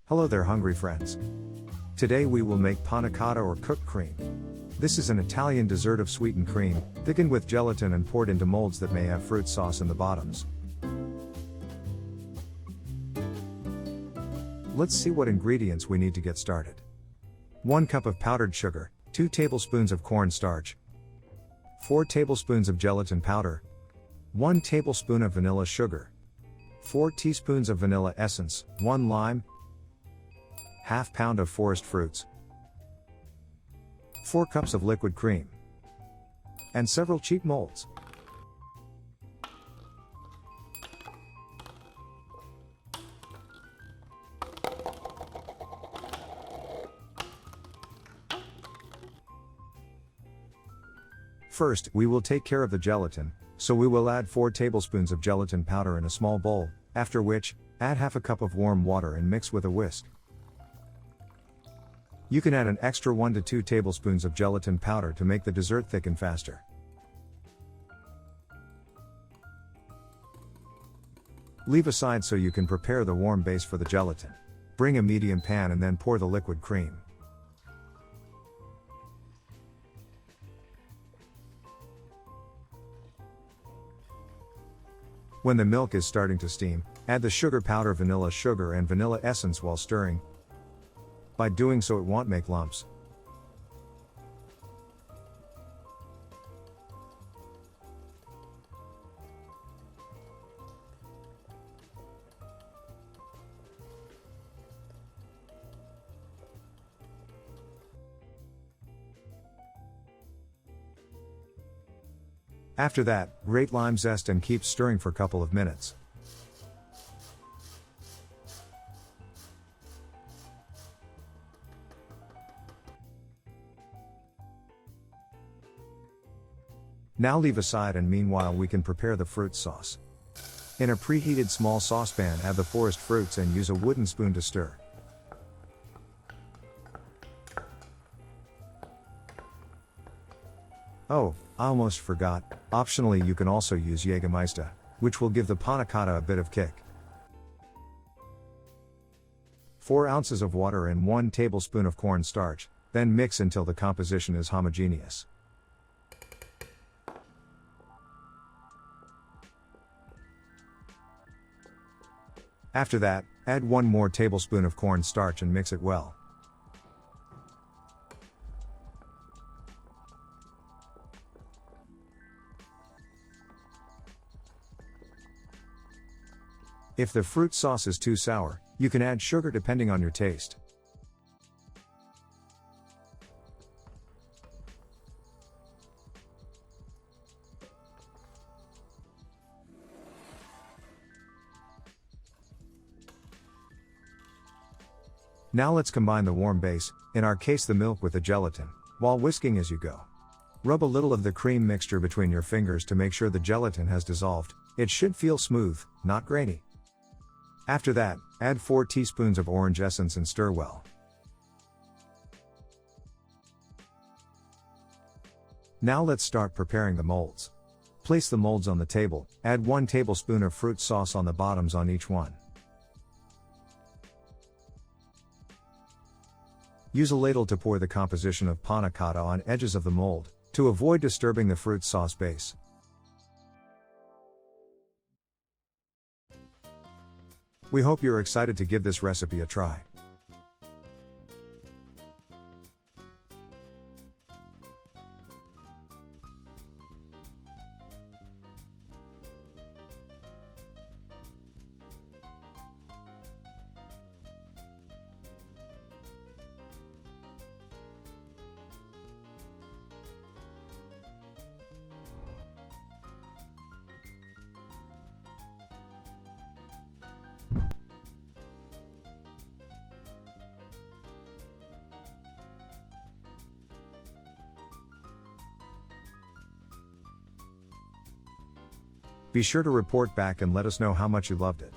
Hello there, hungry friends. Today we will make panna cotta or cooked cream. This is an Italian dessert of sweetened cream, thickened with gelatin and poured into molds that may have fruit sauce in the bottoms. Let's see what ingredients we need to get started. 1 cup of powdered sugar, 2 tablespoons of cornstarch, 4 tablespoons of gelatin powder, 1 tablespoon of vanilla sugar, 4 teaspoons of vanilla essence, 1 lime, ½ pound of forest fruits, 4 cups of liquid cream, and several cheap molds. First, we will take care of the gelatin, so we will add 4 tablespoons of gelatin powder in a small bowl, after which, add half a cup of warm water and mix with a whisk. You can add an extra 1 to 2 tablespoons of gelatin powder to make the dessert thicken faster. Leave aside so you can prepare the warm base for the gelatin. Bring a medium pan and then pour the liquid cream. When the milk is starting to steam, add the sugar powder, vanilla sugar and vanilla essence while stirring. By doing so it won't make lumps. After that, grate lime zest and keep stirring for a couple of minutes. Now leave aside, and meanwhile we can prepare the fruit sauce. In a preheated small saucepan add the forest fruits and use a wooden spoon to stir. Oh, I almost forgot, optionally you can also use Jagermeister, which will give the panna cotta a bit of kick. 4 ounces of water and 1 tablespoon of cornstarch, then mix until the composition is homogeneous. After that, add 1 more tablespoon of cornstarch and mix it well. If the fruit sauce is too sour, you can add sugar depending on your taste. Now let's combine the warm base, in our case the milk, with the gelatin, while whisking as you go. Rub a little of the cream mixture between your fingers to make sure the gelatin has dissolved. It should feel smooth, not grainy. After that, add 4 teaspoons of orange essence and stir well. Now let's start preparing the molds. Place the molds on the table, add 1 tablespoon of fruit sauce on the bottoms on each one. Use a ladle to pour the composition of panna cotta on edges of the mold, to avoid disturbing the fruit sauce base. We hope you're excited to give this recipe a try. Be sure to report back and let us know how much you loved it.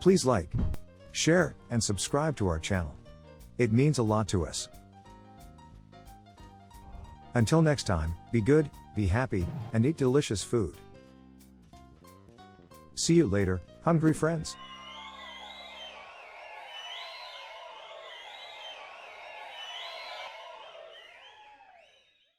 Please like, share, and subscribe to our channel. It means a lot to us. Until next time, be good, be happy, and eat delicious food. See you later, hungry friends.